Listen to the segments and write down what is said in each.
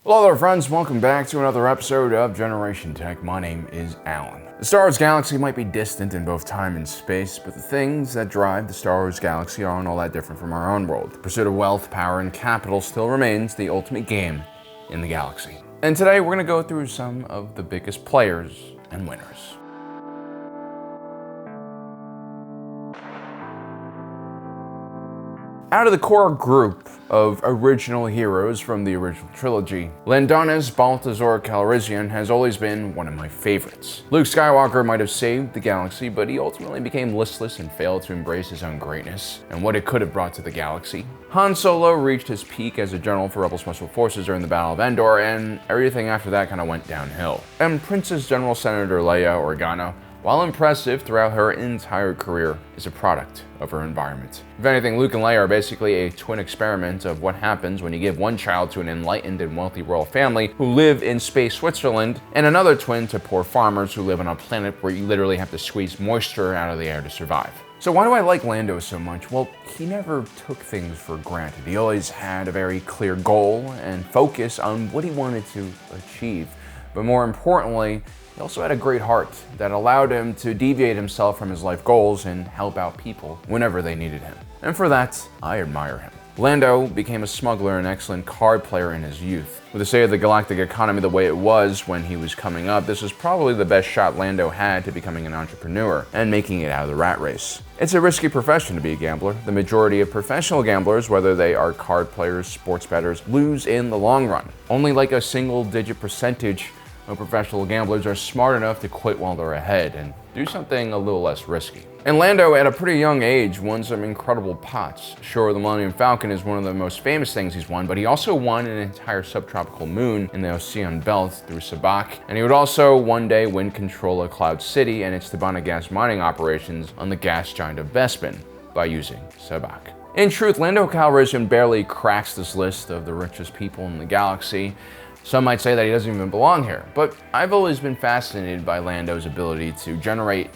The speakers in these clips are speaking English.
Hello there friends, welcome back to another episode of Generation Tech. My name is Alan. The Star Wars galaxy might be distant in both time and space, but the things that drive the Star Wars galaxy aren't all that different from our own world. The pursuit of wealth, power, and capital still remains the ultimate game in the galaxy. And today we're going to go through some of the biggest players and winners. Out of the core group of original heroes from the original trilogy, Lando Calrissian has always been one of my favorites. Luke Skywalker might have saved the galaxy, but he ultimately became listless and failed to embrace his own greatness and what it could have brought to the galaxy. Han Solo reached his peak as a general for Rebel Special Forces during the Battle of Endor, and everything after that kind of went downhill. And Princess General Senator Leia Organa, while impressive throughout her entire career, is a product of her environment. If anything, Luke and Leia are basically a twin experiment of what happens when you give one child to an enlightened and wealthy royal family who live in space Switzerland, and another twin to poor farmers who live on a planet where you literally have to squeeze moisture out of the air to survive. So why do I like Lando so much? Well, he never took things for granted. He always had a very clear goal and focus on what he wanted to achieve. But more importantly, he also had a great heart that allowed him to deviate himself from his life goals and help out people whenever they needed him. And for that, I admire him. Lando became a smuggler and excellent card player in his youth. With the state of the galactic economy the way it was when he was coming up, this was probably the best shot Lando had to becoming an entrepreneur and making it out of the rat race. It's a risky profession to be a gambler. The majority of professional gamblers, whether they are card players, sports bettors, lose in the long run. Only like a single-digit percentage of professional gamblers are smart enough to quit while they're ahead and do something a little less risky. And Lando, at a pretty young age, won some incredible pots. Sure, the Millennium Falcon is one of the most famous things he's won, but he also won an entire subtropical moon in the Ocean Belt through Sabak, and he would also one day win control of Cloud City and its Tabana gas mining operations on the gas giant of Bespin by using Sabak. In truth, Lando Calrissian barely cracks this list of the richest people in the galaxy. Some might say that he doesn't even belong here, but I've always been fascinated by Lando's ability to generate,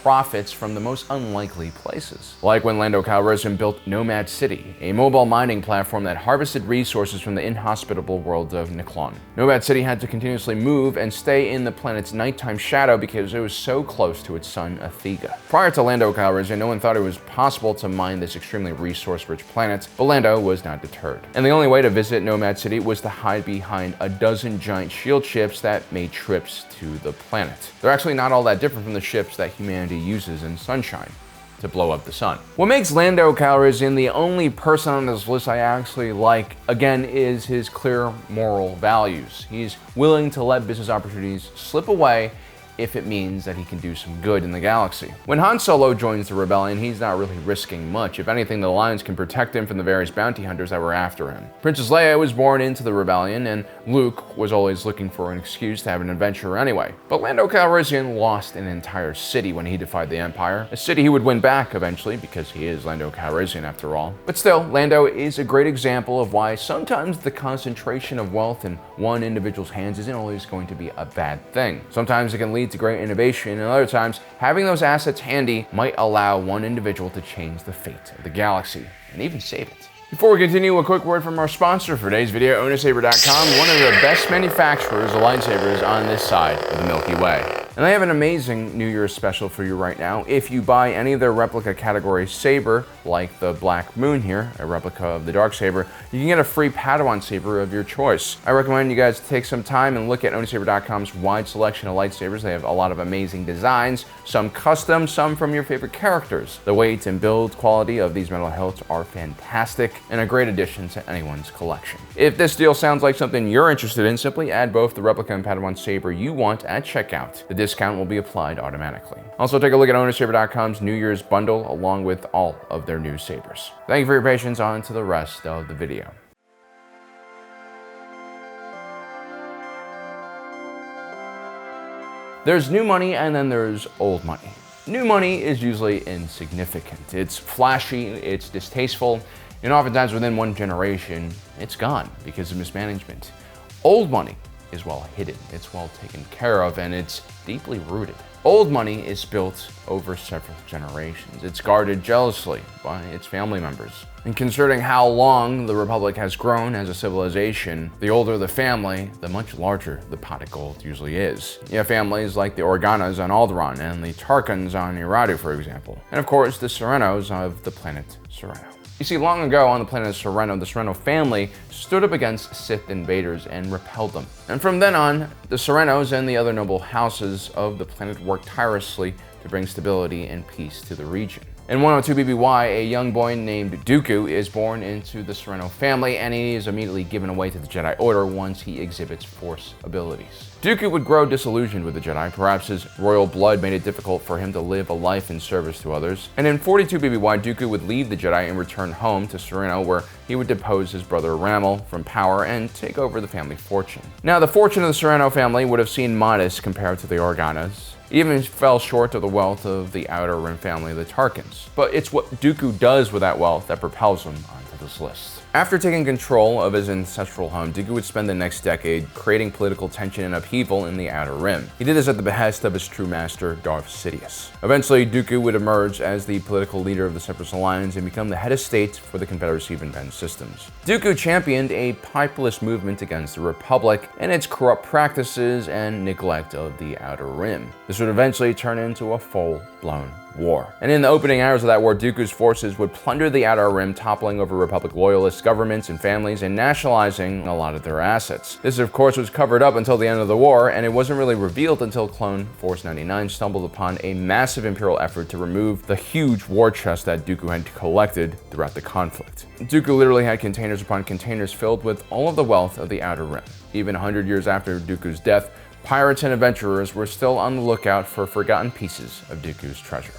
profits from the most unlikely places. Like when Lando Calrissian built Nomad City, a mobile mining platform that harvested resources from the inhospitable world of Niklon. Nomad City had to continuously move and stay in the planet's nighttime shadow because it was so close to its sun, Athega. Prior to Lando Calrissian, no one thought it was possible to mine this extremely resource-rich planet, but Lando was not deterred. And the only way to visit Nomad City was to hide behind a dozen giant shield ships that made trips to the planet. They're actually not all that different from the ships that humanity uses in Sunshine to blow up the sun. What makes Lando Calrissian the only person on this list I actually like, again, is his clear moral values. He's willing to let business opportunities slip away if it means that he can do some good in the galaxy. When Han Solo joins the rebellion, he's not really risking much. If anything, the Alliance can protect him from the various bounty hunters that were after him. Princess Leia was born into the rebellion, and Luke was always looking for an excuse to have an adventure anyway. But Lando Calrissian lost an entire city when he defied the Empire, a city he would win back eventually because he is Lando Calrissian after all. But still, Lando is a great example of why sometimes the concentration of wealth in one individual's hands isn't always going to be a bad thing. Sometimes it can lead to great innovation, and other times, having those assets handy might allow one individual to change the fate of the galaxy and even save it. Before we continue, a quick word from our sponsor for today's video, saber.com, one of the best manufacturers of lightsabers on this side of the Milky Way. And they have an amazing New Year's special for you right now. If you buy any of their replica category saber, like the Black Moon here, a replica of the dark saber, you can get a free Padawan saber of your choice. I recommend you guys take some time and look at saber.com's wide selection of lightsabers. They have a lot of amazing designs, some custom, some from your favorite characters. The weight and build quality of these metal hilts are fantastic and a great addition to anyone's collection. If this deal sounds like something you're interested in, simply add both the replica and Padawan saber you want at checkout. The discount will be applied automatically. Also, take a look at saber.com's New Year's bundle along with all of their new sabers. Thank you for your patience. On to the rest of the video. There's new money and then there's old money. New money is usually insignificant. It's flashy, it's distasteful, and oftentimes within one generation, it's gone because of mismanagement. Old money is well hidden, it's well taken care of, and it's deeply rooted. Old money is built over several generations. It's guarded jealously by its family members. And considering how long the Republic has grown as a civilization, the older the family, the much larger the pot of gold usually is. You have families like the Organas on Alderaan and the Tarkans on Iradu, for example. And of course, the Serenos of the planet Sereno. You see, long ago on the planet Sereno, the Sereno family stood up against Sith invaders and repelled them. And from then on, the Serenos and the other noble houses of the planet worked tirelessly to bring stability and peace to the region. In 102 BBY, a young boy named Dooku is born into the Sereno family, and he is immediately given away to the Jedi Order once he exhibits Force abilities. Dooku would grow disillusioned with the Jedi. Perhaps his royal blood made it difficult for him to live a life in service to others. And in 42 BBY, Dooku would leave the Jedi and return home to Sereno, where he would depose his brother Ramel from power and take over the family fortune. Now, the fortune of the Sereno family would have seemed modest compared to the Organas. Even fell short of the wealth of the Outer Rim family, the Tarkans. But it's what Dooku does with that wealth that propels him onto this list. After taking control of his ancestral home, Dooku would spend the next decade creating political tension and upheaval in the Outer Rim. He did this at the behest of his true master, Darth Sidious. Eventually, Dooku would emerge as the political leader of the Separatist Alliance and become the head of state for the Confederacy of Advanced Systems. Dooku championed a populist movement against the Republic and its corrupt practices and neglect of the Outer Rim. This would eventually turn into a full-blown war. And in the opening hours of that war, Dooku's forces would plunder the Outer Rim, toppling over Republic loyalist governments and families and nationalizing a lot of their assets. This, of course, was covered up until the end of the war, and it wasn't really revealed until Clone Force 99 stumbled upon a massive Imperial effort to remove the huge war chest that Dooku had collected throughout the conflict. Dooku literally had containers upon containers filled with all of the wealth of the Outer Rim. Even 100 years after Dooku's death, pirates and adventurers were still on the lookout for forgotten pieces of Dooku's treasure.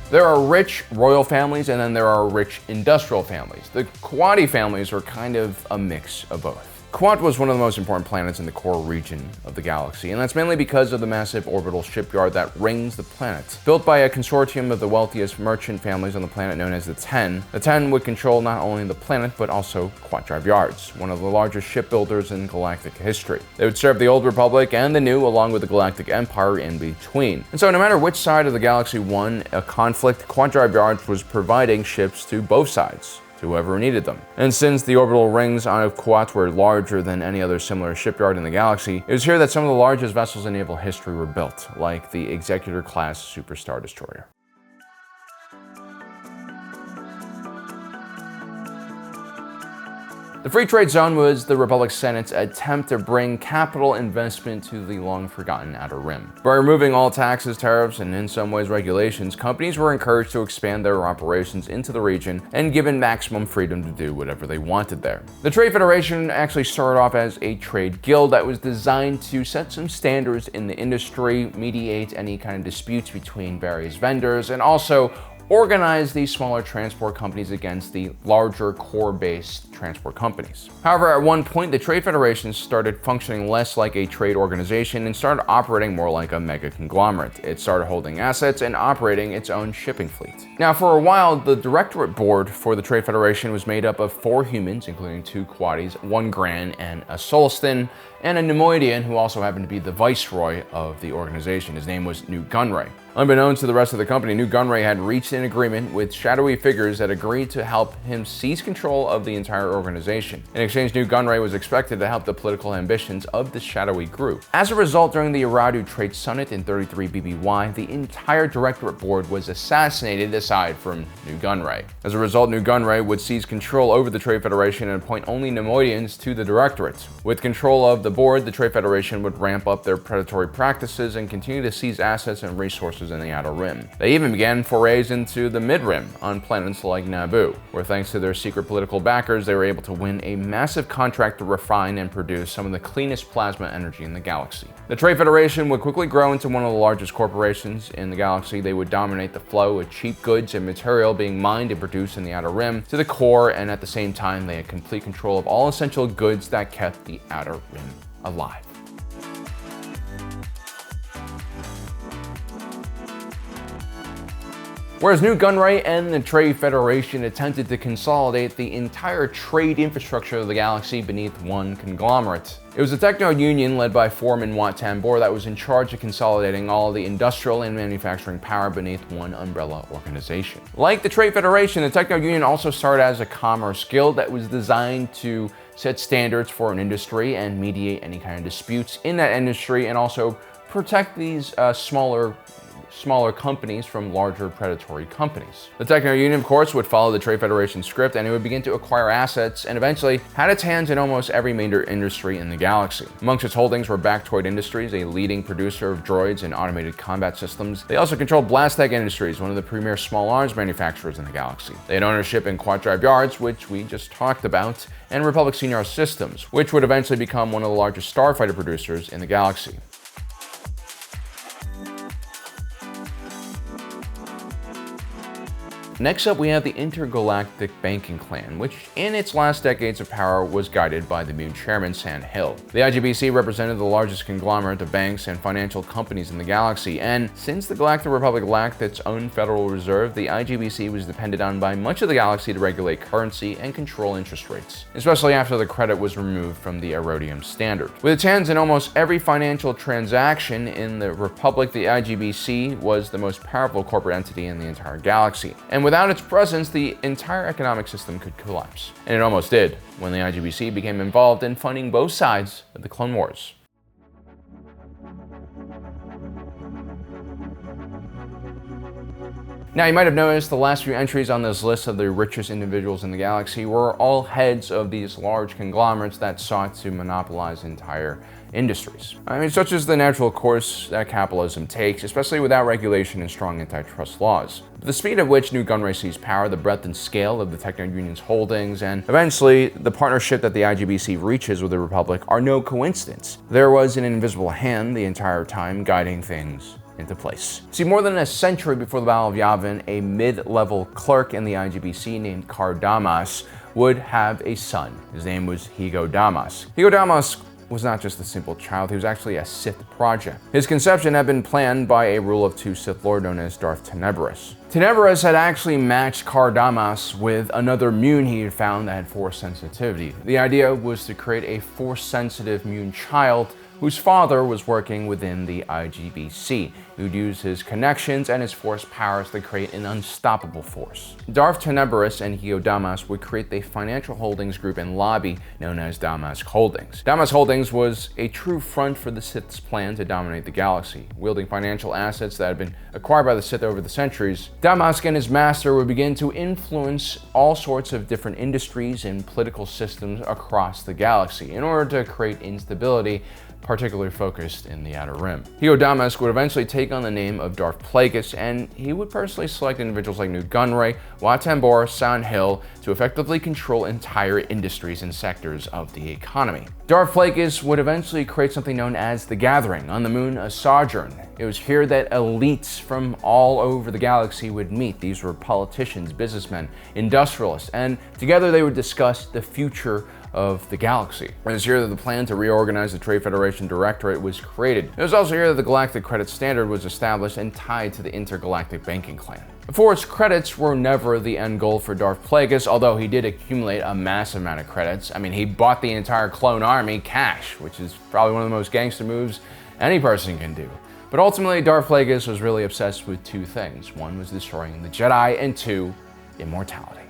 There are rich royal families, and then there are rich industrial families. The Quadi families are kind of a mix of both. Quad was one of the most important planets in the core region of the galaxy, and that's mainly because of the massive orbital shipyard that rings the planet. Built by a consortium of the wealthiest merchant families on the planet known as the Ten, the Ten would control not only the planet but also Quad Drive Yards, one of the largest shipbuilders in galactic history. They would serve the Old Republic and the New, along with the Galactic Empire in between. And so no matter which side of the galaxy won a conflict, Quad Drive Yards was providing ships to both sides, to whoever needed them. And since the orbital rings on Quat were larger than any other similar shipyard in the galaxy, it was here that some of the largest vessels in naval history were built, like the Executor-class Super Star Destroyer. The Free Trade Zone was the Republic Senate's attempt to bring capital investment to the long-forgotten Outer Rim. By removing all taxes, tariffs, and in some ways regulations, companies were encouraged to expand their operations into the region and given maximum freedom to do whatever they wanted there. The Trade Federation actually started off as a trade guild that was designed to set some standards in the industry, mediate any kind of disputes between various vendors, and also organize these smaller transport companies against the larger core-based transport companies. However, at one point, the Trade Federation started functioning less like a trade organization and started operating more like a mega conglomerate. It started holding assets and operating its own shipping fleet. Now, for a while, the directorate board for the Trade Federation was made up of 4 humans, including 2 Quadis, 1 Gran, and a Solstin, and a Nemoidian who also happened to be the viceroy of the organization. His name was Newt Gunray. Unbeknownst to the rest of the company, Newt Gunray had reached an agreement with shadowy figures that agreed to help him seize control of the entire organization. In exchange, Newt Gunray was expected to help the political ambitions of the shadowy group. As a result, during the Iradu Trade Summit in 33 BBY, the entire directorate board was assassinated aside from Newt Gunray. As a result, Newt Gunray would seize control over the Trade Federation and appoint only Nemoidians to the directorate. With control of the board, the Trade Federation would ramp up their predatory practices and continue to seize assets and resources in the Outer Rim. They even began forays into the Mid-Rim on planets like Naboo, where thanks to their secret political backers, they were able to win a massive contract to refine and produce some of the cleanest plasma energy in the galaxy. The Trade Federation would quickly grow into one of the largest corporations in the galaxy. They would dominate the flow of cheap goods and material being mined and produced in the Outer Rim to the core, and at the same time, they had complete control of all essential goods that kept the Outer Rim alive. Whereas Nute Gunray and the Trade Federation attempted to consolidate the entire trade infrastructure of the galaxy beneath one conglomerate. It was the Techno-Union led by Foreman Wat Tambor that was in charge of consolidating all the industrial and manufacturing power beneath one umbrella organization. Like the Trade Federation, the Techno-Union also started as a commerce guild that was designed to set standards for an industry and mediate any kind of disputes in that industry, and also protect these smaller companies from larger predatory companies. The Techno-Union, of course, would follow the Trade Federation script, and it would begin to acquire assets and eventually had its hands in almost every major industry in the galaxy. Amongst its holdings were Bactoid Industries, a leading producer of droids and automated combat systems. They also controlled Blastech Industries, one of the premier small arms manufacturers in the galaxy. They had ownership in Quad Drive Yards, which we just talked about, and Republic Senior Systems, which would eventually become one of the largest starfighter producers in the galaxy. Next up, we have the Intergalactic Banking Clan, which in its last decades of power was guided by the Muun chairman, San Hill. The IGBC represented the largest conglomerate of banks and financial companies in the galaxy, and since the Galactic Republic lacked its own federal reserve, the IGBC was depended on by much of the galaxy to regulate currency and control interest rates, especially after the credit was removed from the Erodium Standard. With its hands in almost every financial transaction in the Republic, the IGBC was the most powerful corporate entity in the entire galaxy, and without its presence, the entire economic system could collapse. And it almost did, when the IGBC became involved in funding both sides of the Clone Wars. Now, you might have noticed the last few entries on this list of the richest individuals in the galaxy were all heads of these large conglomerates that sought to monopolize entire industries. Such as the natural course that capitalism takes, especially without regulation and strong antitrust laws. The speed at which Nute Gunray seized power, the breadth and scale of the Techno-Union's holdings, and eventually the partnership that the IGBC reaches with the Republic are no coincidence. There was an invisible hand the entire time guiding things into place. See, more than a century before the Battle of Yavin, a mid-level clerk in the IGBC named Car Damas would have a son. His name was Higo Damas. Higo Damas was not just a simple child, he was actually a Sith project. His conception had been planned by a rule of two Sith Lord known as Darth Tenebrous. Tenebrous had actually matched Car Damas with another Muun he had found that had Force sensitivity. The idea was to create a Force-sensitive Muun child whose father was working within the IGBC, who'd use his connections and his Force powers to create an unstoppable force. Darth Tenebrous and Higo Damas would create the financial holdings group and lobby known as Damask Holdings. Damask Holdings was a true front for the Sith's plan to dominate the galaxy. Wielding financial assets that had been acquired by the Sith over the centuries, Damask and his master would begin to influence all sorts of different industries and political systems across the galaxy in order to create instability, particularly focused in the Outer Rim. Higo Damas would eventually take on the name of Darth Plagueis, and he would personally select individuals like Nute Gunray, Wat Tambor, San Hill to effectively control entire industries and sectors of the economy. Darth Plagueis would eventually create something known as the Gathering on the moon of Sojourn. It was here that elites from all over the galaxy would meet. These were politicians, businessmen, industrialists, and together they would discuss the future of the galaxy. It was here that the plan to reorganize the Trade Federation Directorate was created. It was also here that the Galactic Credit Standard was established and tied to the Intergalactic Banking Clan. Of course, credits were never the end goal for Darth Plagueis, although he did accumulate a massive amount of credits. He bought the entire clone army cash, which is probably one of the most gangster moves any person can do. But ultimately, Darth Plagueis was really obsessed with two things. One was destroying the Jedi, and two, immortality.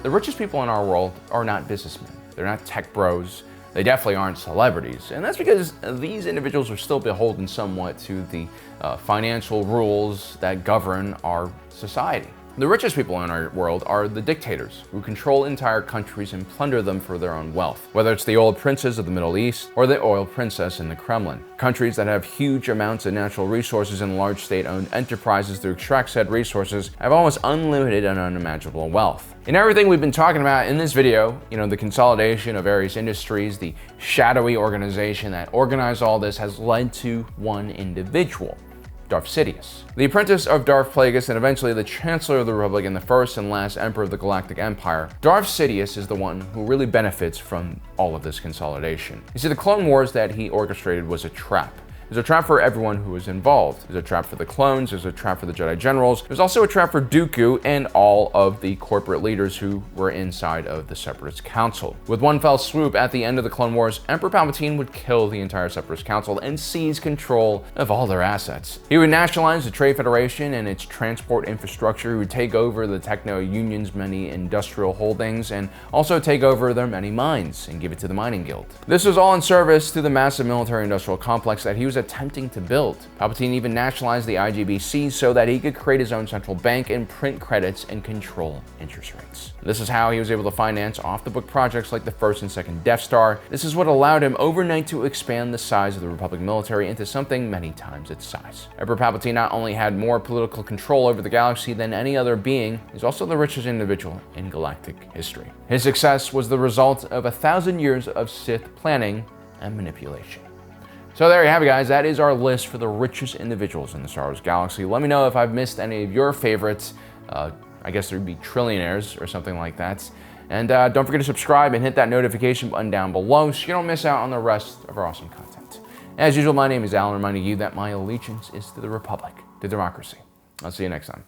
The richest people in our world are not businessmen. They're not tech bros. They definitely aren't celebrities. And that's because these individuals are still beholden somewhat to the financial rules that govern our society. The richest people in our world are the dictators, who control entire countries and plunder them for their own wealth. Whether it's the oil princes of the Middle East or the oil princess in the Kremlin. Countries that have huge amounts of natural resources and large state-owned enterprises to extract said resources have almost unlimited and unimaginable wealth. In everything we've been talking about in this video, the consolidation of various industries, the shadowy organization that organized all this has led to one individual. Darth Sidious. The apprentice of Darth Plagueis and eventually the Chancellor of the Republic and the first and last Emperor of the Galactic Empire, Darth Sidious is the one who really benefits from all of this consolidation. You see, the Clone Wars that he orchestrated was a trap. It was a trap for everyone who was involved. It was a trap for the clones, it was a trap for the Jedi Generals, it was also a trap for Dooku and all of the corporate leaders who were inside of the Separatist Council. With one fell swoop, at the end of the Clone Wars, Emperor Palpatine would kill the entire Separatist Council and seize control of all their assets. He would nationalize the Trade Federation and its transport infrastructure, he would take over the Techno-Union's many industrial holdings, and also take over their many mines and give it to the Mining Guild. This was all in service to the massive military-industrial complex that he was attempting to build. Palpatine even nationalized the IGBC so that he could create his own central bank and print credits and control interest rates. This is how he was able to finance off-the-book projects like the first and second Death Star. This is what allowed him overnight to expand the size of the Republic military into something many times its size. Emperor Palpatine not only had more political control over the galaxy than any other being, he's also the richest individual in galactic history. His success was the result of 1,000 years of Sith planning and manipulation. So there you have it, guys. That is our list for the richest individuals in the Star Wars galaxy. Let me know if I've missed any of your favorites. I guess there'd be trillionaires or something like that. And don't forget to subscribe and hit that notification button down below so you don't miss out on the rest of our awesome content. As usual, my name is Alan, reminding you that my allegiance is to the Republic, to democracy. I'll see you next time.